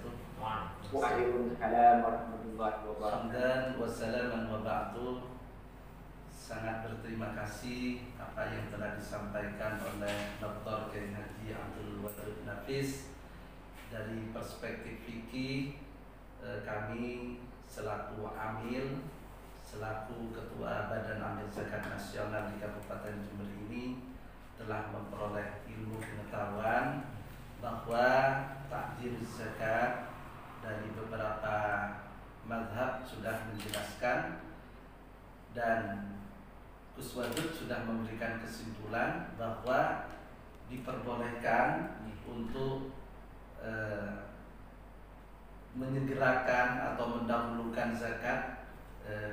wabarakatuh. Waalaikumsalam warahmatullahi wabarakatuh. Hamdan wa salaman wa ba'du. Sangat berterima kasih apa yang telah disampaikan oleh Dr. Kiai Haji Abdul Wadud Nafis. Dari perspektif fikih, kami selaku amil, selaku ketua Badan Amil Zakat Nasional di Kabupaten Jember ini telah memperoleh ilmu pengetahuan bahwa takdir zakat dari beberapa mazhab sudah menjelaskan, dan Gus Wadud sudah memberikan kesimpulan bahwa diperbolehkan untuk menyegerakan atau mendahulukan zakat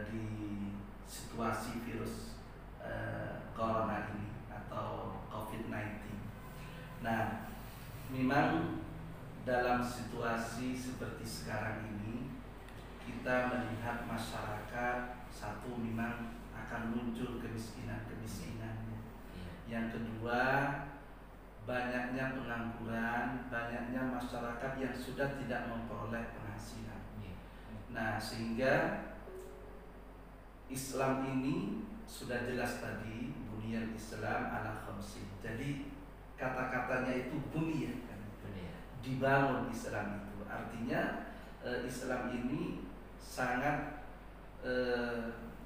di situasi virus corona ini atau COVID-19. Nah, memang dalam situasi seperti sekarang ini kita melihat masyarakat, satu, memang akan muncul kemiskinan-kemiskinannya. Yang kedua, banyaknya pengangguran, banyaknya masyarakat yang sudah tidak memperoleh penghasilan. Nah, sehingga Islam ini sudah jelas tadi, buniyal Islam ala khamsin. Jadi kata-katanya itu buniyah, kan? Dibangun Islam itu. Artinya Islam ini sangat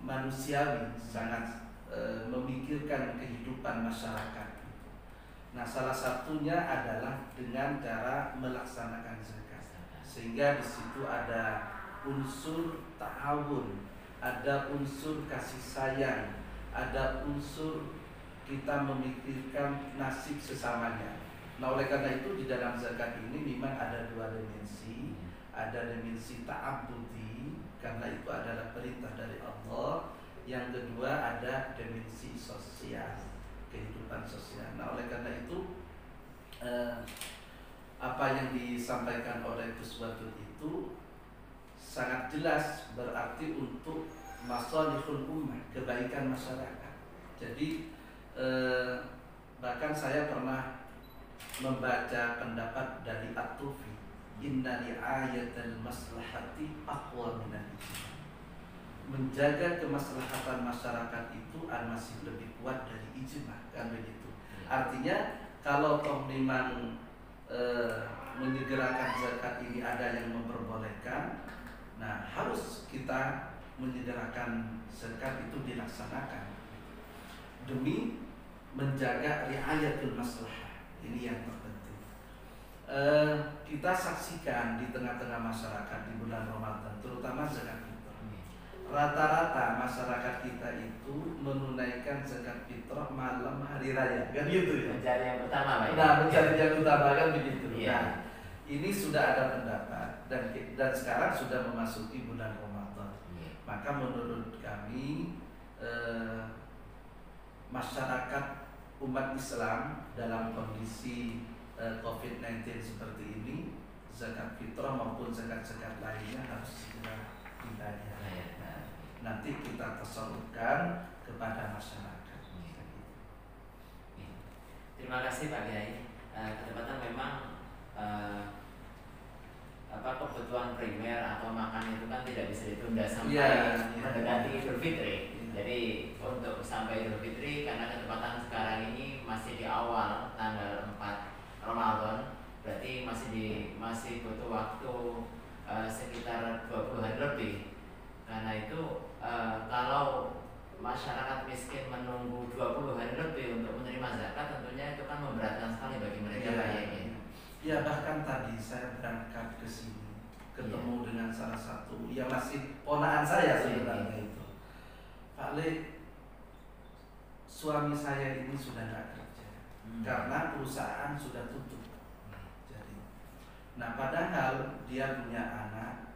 manusiawi, sangat memikirkan kehidupan masyarakat. Nah, salah satunya adalah dengan cara melaksanakan zakat. Sehingga di situ ada unsur ta'awun, ada unsur kasih sayang, ada unsur kita memikirkan nasib sesamanya. Nah, oleh karena itu di dalam zakat ini memang ada dua dimensi. Ada dimensi ta'abbudi, karena itu adalah perintah dari Allah. Yang kedua ada dimensi sosial, kehidupan sosial. Nah, oleh karena itu apa yang disampaikan oleh Gus Wadud itu sangat jelas, berarti untuk masalihul ummah, kebaikan masyarakat. Jadi bahkan saya pernah membaca pendapat dari At-Tufi, inna li'ayatal maslahati aqwa minal ijma. Menjaga kemaslahatan masyarakat itu masih lebih kuat dari ijma, kan begitu. Artinya kalau toh memang menyegerakan zakat ini ada yang memperbolehkan, nah harus kita menyegerakan zakat itu dilaksanakan demi menjaga riayatul maslahah. Ini yang terpenting. Kita saksikan di tengah-tengah masyarakat di bulan Ramadan, terutama zakat fitrah. Rata-rata masyarakat kita itu menunaikan zakat fitrah malam hari raya, kan gitu ya. Mencari yang utama, Pak. Nah, mencari yang utama, kan begitu. Iya. Nah, ini sudah ada pendapat dan sekarang sudah memasuki bulan Ramadan. Maka menurut kami masyarakat umat Islam dalam kondisi COVID-19 seperti ini, zakat fitrah maupun zakat-zakat lainnya harus segera dibayar. Nah, nanti kita tasarrufkan kepada masyarakat. Terima kasih Pak Kiai. Kedapatan memang kebutuhan primer atau makan itu kan tidak bisa ditunda sampai mendekati Idul Fitri. Jadi untuk sampai Idul Fitri, karena ketepatan sekarang ini masih di awal tanggal 4 Ramadan, berarti masih butuh waktu sekitar 20 hari lebih. Karena itu kalau masyarakat miskin menunggu 20 hari lebih untuk menerima zakat, tentunya itu kan memberatkan sekali bagi mereka. Ya, bahkan tadi saya berangkat ke sini ketemu dengan salah satu yang masih ponaan saya sebenarnya itu. Pak Le, suami saya ini sudah tidak kerja karena perusahaan sudah tutup. Jadi, nah padahal dia punya anak,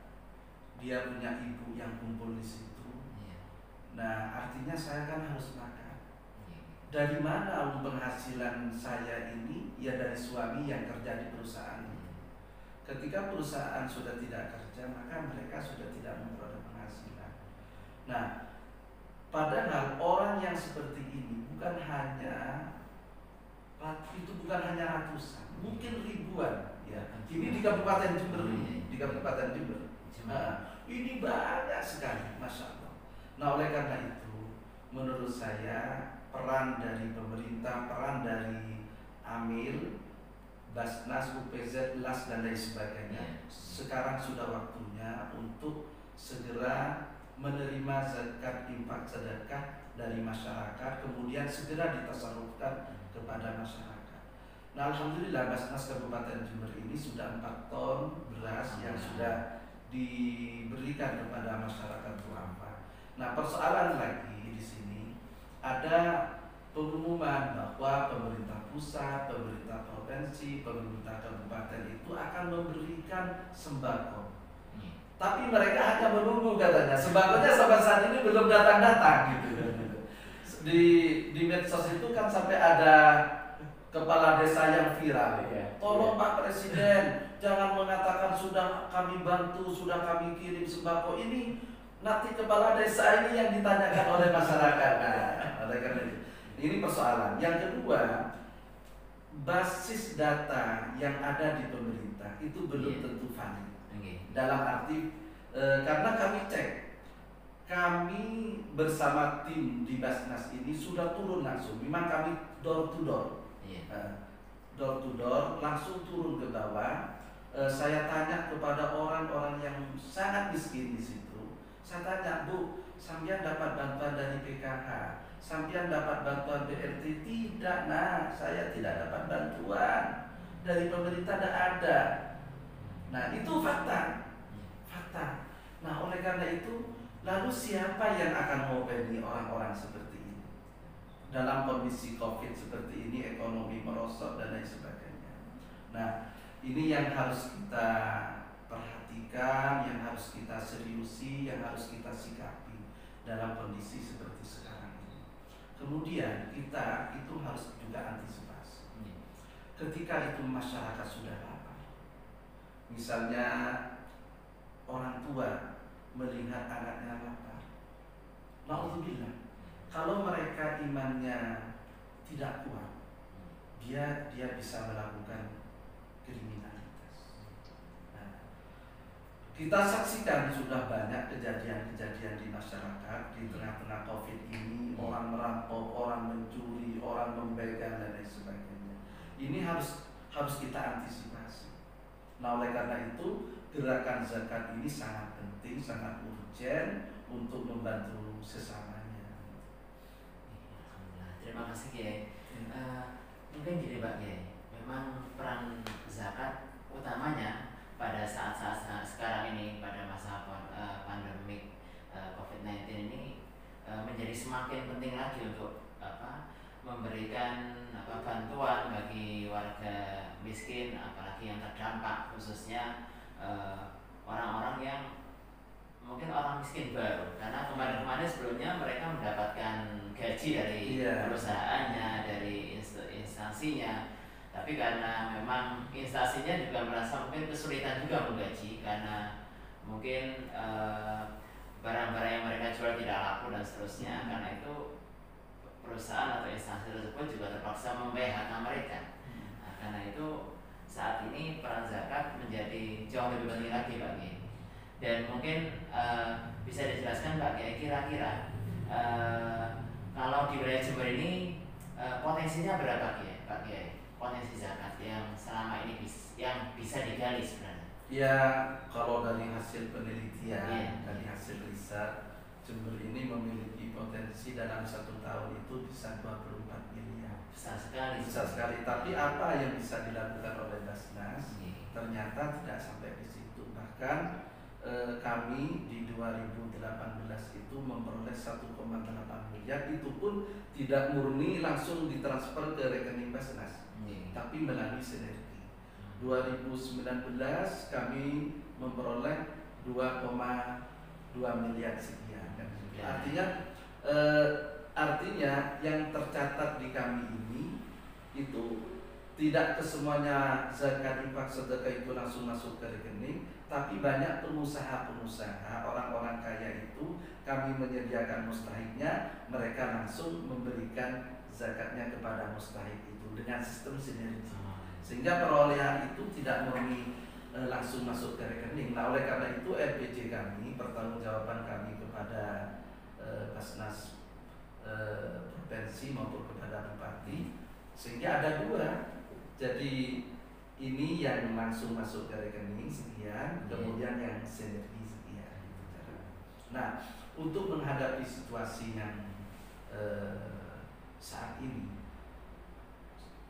dia punya ibu yang kumpul di situ. Nah artinya saya kan harus makan. Dari mana penghasilan saya ini? Ya dari suami yang kerja di perusahaan ini. Ketika perusahaan sudah tidak kerja, maka mereka sudah tidak memperoleh penghasilan. Nah, padahal orang yang seperti ini bukan hanya ratusan, mungkin ribuan Ya. Ini di Kabupaten Jember, di Kabupaten Jember. Nah, ini banyak sekali, masya Allah. Nah, oleh karena itu, menurut saya peran dari pemerintah, peran dari Amil, Basnas, UPZ, LAS dan lain sebagainya, sekarang sudah waktunya untuk segera menerima zakat infak sedekah dari masyarakat, kemudian segera ditasarufkan kepada masyarakat. Nah, alhamdulillah Basnas Kabupaten Jember ini sudah 4 ton beras yang sudah diberikan kepada masyarakat duafa. Nah, persoalan lagi di sini ada pengumuman bahwa pemerintah pusat, pemerintah provinsi, pemerintah kabupaten itu akan memberikan sembako. Tapi mereka hanya menunggu katanya. Sembakonya sampai saat ini belum datang-datang gitu. Di medsos itu kan sampai ada kepala desa yang viral. Tolong Pak Presiden, jangan mengatakan sudah kami bantu, sudah kami kirim sembako. Ini nanti kepala desa ini yang ditanyakan oleh masyarakat. Nah, oleh karena itu, ini persoalan. Yang kedua, basis data yang ada di pemerintah itu belum tentu valid. Dalam arti karena kami bersama tim di Basnas ini sudah turun langsung. Memang kami door to door langsung turun ke bawah. Saya tanya kepada orang-orang yang sangat miskin di situ. Saya tanya, Bu, sampean dapat bantuan dari PKH? Sampean dapat bantuan BRT? Tidak, nah, saya tidak dapat bantuan dari pemerintah, tidak ada. Nah, itu fakta. Nah, oleh karena itu, lalu siapa yang akan mengopeni orang-orang seperti ini? Dalam kondisi COVID seperti ini, ekonomi merosot dan lain sebagainya. Nah, ini yang harus kita perhatikan, yang harus kita seriusi, yang harus kita sikapi dalam kondisi seperti sekarang ini. Kemudian kita itu harus juga antisipasi. Ketika itu masyarakat sudah lapar, misalnya orang tua melihat anaknya lapar, na'udzubillah, kalau mereka imannya tidak kuat, dia bisa melakukan kriminalitas. Nah, kita saksikan sudah banyak kejadian-kejadian di masyarakat di tengah-tengah COVID ini, orang merampok, orang mencuri, orang membegal dan lain sebagainya. Ini harus kita antisipasi. Nah, oleh karena itu gerakan zakat ini sangat penting, sangat urgent untuk membantu sesamanya. Terima kasih Kiai. Mungkin gini Pak Kiai, memang peran zakat utamanya pada saat-saat sekarang ini, pada masa pandemik COVID-19 ini menjadi semakin penting lagi untuk memberikan bantuan bagi warga miskin, apalagi yang terdampak, khususnya orang-orang yang mungkin orang miskin baru, karena kemarin-kemarin sebelumnya mereka mendapatkan gaji dari perusahaannya, dari instansinya, tapi karena memang instansinya juga merasa mungkin kesulitan juga menggaji karena mungkin barang-barang yang mereka jual tidak laku dan seterusnya, karena itu perusahaan atau instansi tersebut juga terpaksa mem-PHK mereka. Nah, karena itu saat ini peran zakat menjadi jauh lebih penting lagi Pak Kiai. Dan mungkin bisa dijelaskan Pak Kiai, kira-kira kalau di wilayah Jember ini potensinya berapa Pak Kiai? Potensi zakat yang selama ini yang bisa digali sebenarnya? Ya, kalau dari hasil penelitian, dari hasil riset, Jember ini memiliki potensi dalam 1 tahun itu bisa 24 miliar. Besar sekali. Besar sekali. Tapi apa yang bisa dilakukan oleh Basnas ternyata tidak sampai di situ. Bahkan kami di 2018 itu memperoleh 1,8 miliar. Itu pun tidak murni langsung ditransfer ke rekening Basnas, tapi melalui sinergi. 2019 kami memperoleh 2,2 miliar sekian. Artinya yang tercatat di kami ini itu tidak kesemuanya zakat infak sedekah itu langsung masuk ke rekening, tapi banyak pengusaha-pengusaha, orang-orang kaya itu kami menyediakan mustahiknya, mereka langsung memberikan zakatnya kepada mustahik itu dengan sistem sinergi. sehingga perolehan itu tidak murni langsung masuk ke rekening. Nah, oleh karena itu LPJ kami, pertanggungjawaban kami kepada Basnas provinsi maupun kepada bupati, sehingga ada dua. Jadi ini yang langsung masuk ke rekening sekian, kemudian yang sinergi sekian. Nah, untuk menghadapi situasi yang saat ini,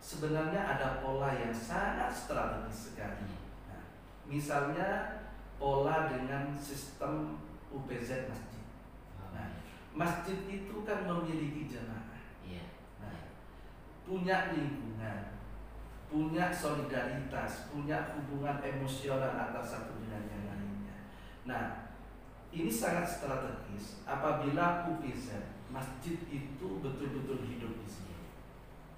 sebenarnya ada pola yang sangat strategis sekali. Nah, misalnya pola dengan sistem UPZ masjid. Nah, masjid itu kan memiliki jemaah, nah, punya lingkungan, punya solidaritas, punya hubungan emosional antara satu dengan yang lainnya. Nah, ini sangat strategis apabila UPZ masjid itu betul-betul hidup di sini.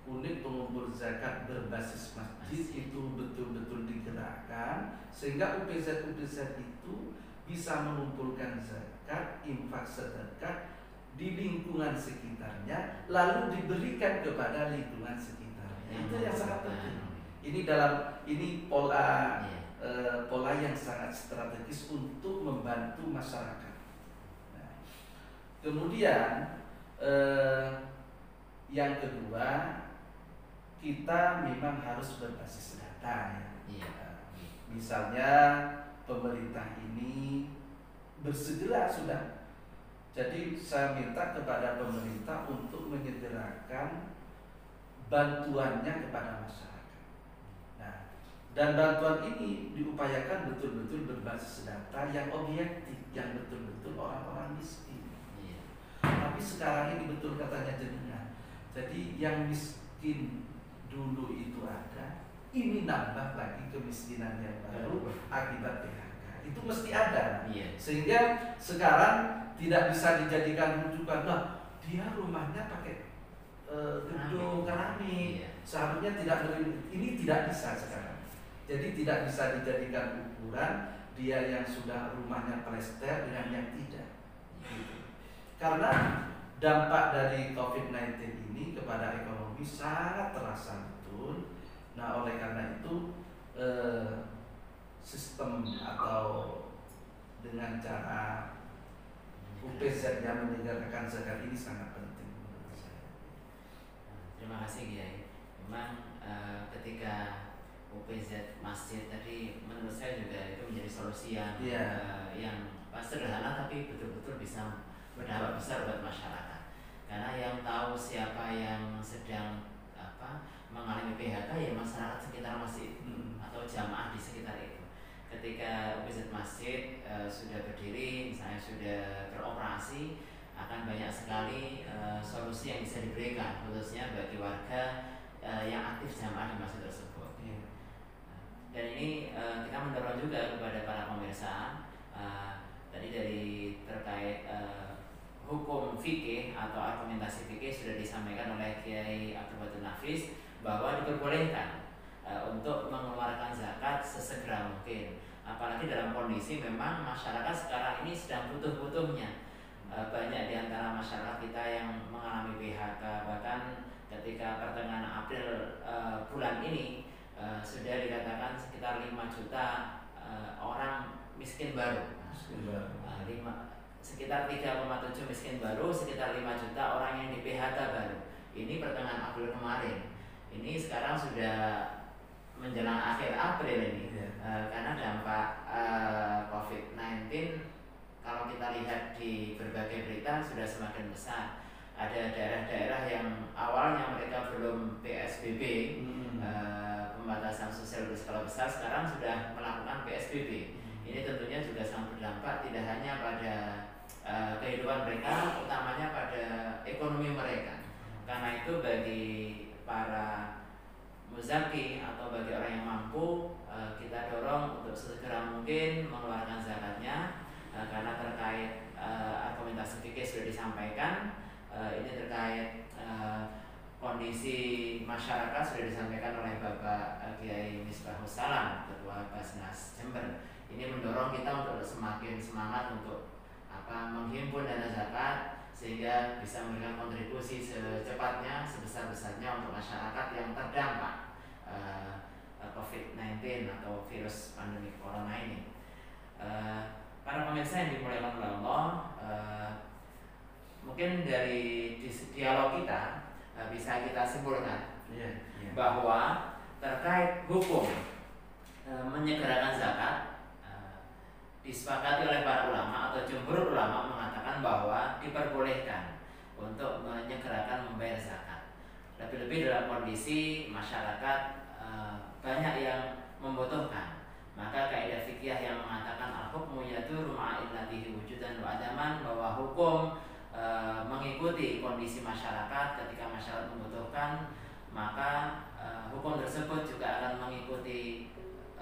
Unit pengumpul zakat berbasis masjid itu betul-betul digerakkan sehingga UPZ itu bisa mengumpulkan zakat, infak, sedekah di lingkungan sekitarnya, lalu diberikan kepada lingkungan sekitarnya. Itu yang sangat penting. Ini pola yang sangat strategis untuk membantu masyarakat. Nah, kemudian yang kedua, kita memang harus berbasis data ya. Misalnya pemerintah ini bersegera sudah. Jadi saya minta kepada pemerintah untuk menyegerakan bantuannya kepada masyarakat. Nah, dan bantuan ini diupayakan betul-betul berbasis data yang objektif, yang betul-betul orang-orang miskin. Tapi sekarang ini betul katanya jenengan. Jadi yang miskin dulu itu ada, ini nambah lagi kemiskinan yang baru akibat PHK. Itu mesti ada. Sehingga sekarang tidak bisa dijadikan rujukan, nah dia rumahnya pakai gedung keramik, seharusnya ini tidak bisa sekarang. Jadi tidak bisa dijadikan ukuran dia yang sudah rumahnya plester dengan yang tidak. Karena dampak dari COVID-19 ini kepada ekonomi sangat terasa betul. Nah, oleh karena itu sistem atau dengan cara UPZ yang menyegarkan zakat ini sangat penting menurut saya. Terima kasih Kiai. Memang ketika UPZ masjid tadi menurut saya juga itu menjadi solusi yang sederhana tapi betul-betul bisa berdampak besar buat masyarakat. Karena yang tahu siapa yang sedang mengalami PHK ya masyarakat sekitar masjid atau jamaah di sekitar itu. Ketika UPZ masjid sudah berdiri, misalnya sudah beroperasi, akan banyak sekali solusi yang bisa diberikan khususnya bagi warga yang aktif jamaah di masjid tersebut. Dan ini kita mendorong juga kepada para pemirsa tadi dari terkait hukum fikih atau argumentasi fikih sudah disampaikan oleh Kiai Abdul Batin Nafis bahwa diperbolehkan untuk mengeluarkan zakat sesegera mungkin. Apalagi dalam kondisi memang masyarakat sekarang ini sedang butuh-butuhnya. Banyak di antara masyarakat kita yang mengalami PHK, bahkan ketika pertengahan April bulan ini sudah dikatakan sekitar 5 juta orang miskin baru. Sekitar 3,7 miskin baru, sekitar 5 juta orang yang di PHK baru. Ini pertengahan April kemarin. Ini sekarang sudah menjelang akhir April ini, karena dampak COVID-19 kalau kita lihat di berbagai berita sudah semakin besar. Ada daerah-daerah yang awalnya mereka belum PSBB, pembatasan sosial berskala besar, sekarang sudah melakukan PSBB. Ini tentunya juga sangat berdampak tidak hanya pada kehidupan mereka, utamanya pada ekonomi mereka. Karena itu bagi para muzaki atau bagi orang yang mampu, kita dorong untuk segera mungkin mengeluarkan zakatnya, karena terkait argumentasi fikih sudah disampaikan. Ini terkait kondisi masyarakat sudah disampaikan oleh Bapak Kiai Misbahus Salam, Ketua Basnas Jember. Ini mendorong kita untuk semakin semangat untuk menghimpun dana zakat sehingga bisa memberikan kontribusi secepatnya sebesar-besarnya untuk masyarakat yang terdampak COVID-19 atau virus pandemi corona ini. Para pemirsa yang dimuliakan oleh Allah, mungkin dari dialog kita bisa kita simpulkan bahwa terkait hukum menyegerakan zakat, disepakati oleh para ulama atau jumhur ulama mengatakan bahwa diperbolehkan untuk menyegerakan membayar zakat. Lebih-lebih dalam kondisi masyarakat banyak yang membutuhkan. Maka kaidah fikih yang mengatakan al-hukmu yaduru ma'a illatihi wujudan wa adaman, bahwa hukum mengikuti kondisi masyarakat. Ketika masyarakat membutuhkan, maka hukum tersebut juga akan mengikuti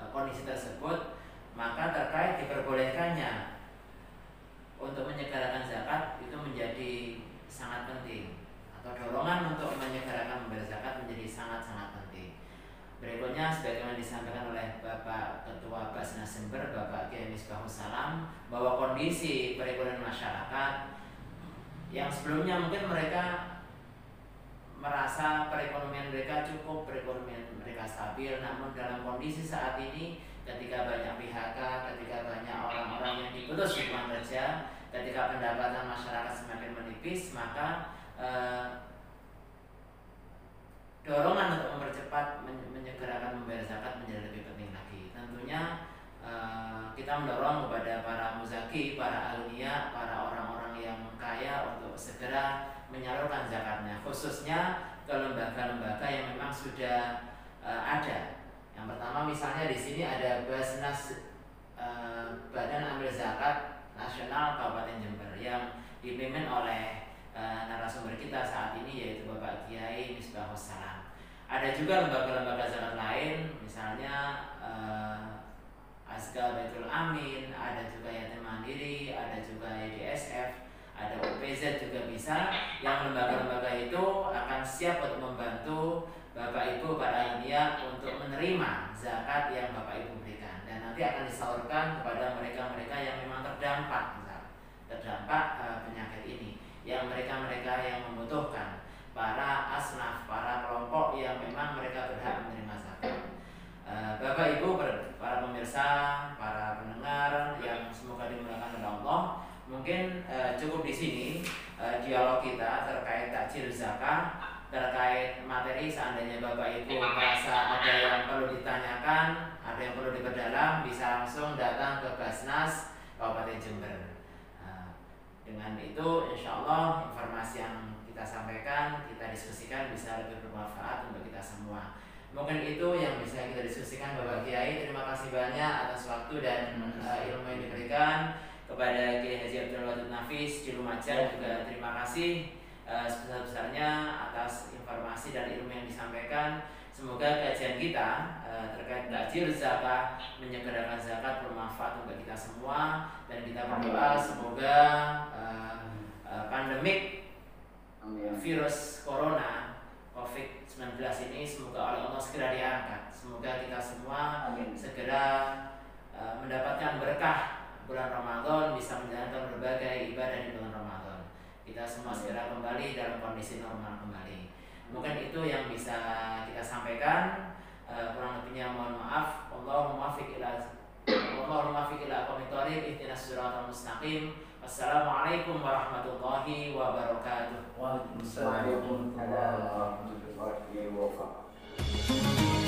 kondisi tersebut. Maka terkait diperbolehkannya untuk menyegerakan zakat itu menjadi sangat penting, atau dorongan untuk menyegerakan membayar zakat menjadi sangat-sangat penting. Berikutnya sebagaimana disampaikan oleh Bapak Ketua Basnas Jember, Bapak Kiai Misbahus Salam, bahwa kondisi perekonomian masyarakat yang sebelumnya mungkin mereka merasa perekonomian mereka cukup, perekonomian mereka stabil, namun dalam kondisi saat ini ketika banyak PHK, ketika banyak orang-orang yang diputus hubungan kerja, ketika pendapatan masyarakat semakin menipis, maka dorongan untuk mempercepat menyegerakan membayar zakat menjadi lebih penting lagi. Tentunya kita mendorong kepada para muzaki, para agniya, para orang-orang yang kaya untuk segera menyalurkan zakatnya, khususnya ke lembaga-lembaga yang memang sudah ada. Yang pertama misalnya di sini ada Basnas, Badan Amil Zakat Nasional Kabupaten Jember, yang dipimpin oleh narasumber kita saat ini, yaitu Bapak Kiai Misbahus Salam. Ada juga lembaga-lembaga zakat lain, misalnya Asga Baitul Amin, ada juga Yatim Mandiri, ada juga YDSF, ada UPZ juga bisa, yang lembaga-lembaga itu akan siap untuk membantu Bapak Ibu para agniya untuk menerima zakat yang Bapak Ibu berikan, dan nanti akan disalurkan kepada mereka-mereka yang memang terdampak penyakit ini, yang mereka-mereka yang membutuhkan, para asnaf, para kelompok yang memang mereka berhak menerima zakat. Bapak Ibu, para pemirsa, para pendengar yang semoga dimuliakan oleh Allah, mungkin cukup di sini dialog kita terkait takjil zakat. Terkait materi, seandainya Bapak Ibu merasa ada yang perlu ditanyakan, ada yang perlu diperdalam, bisa langsung datang ke Basnas Kabupaten Jember. Dengan itu insya Allah informasi yang kita sampaikan, kita diskusikan bisa lebih bermanfaat untuk kita semua. Mungkin itu yang bisa kita diskusikan Bapak Kiai. Terima kasih banyak atas waktu dan ilmu yang diberikan. Kepada Kiai Haji Abdul Wadud Nafis di Lumajang juga terima kasih sebesar-besarnya atas informasi dan ilmu yang disampaikan. Semoga kajian kita terkait takjil zakat, menyegerakan zakat bermanfaat untuk kita semua, dan kita berdoa semoga pandemik virus corona COVID-19 ini semoga oleh Allah segera diangkat. Semoga kita semua segera mendapatkan berkah bulan Ramadan, bisa menjalankan berbagai ibadah di bulan Ramadan. Kita semua segera kembali dalam kondisi normal kembali. Mungkin itu yang bisa kita sampaikan. Kurang lebihnya mohon maaf. Allahumma muwaffiq ila aqwamit thoriq, ihdinas siratal mustaqim. Wassalamualaikum warahmatullahi wabarakatuh. Waalaikumsalam warahmatullahi wabarakatuh.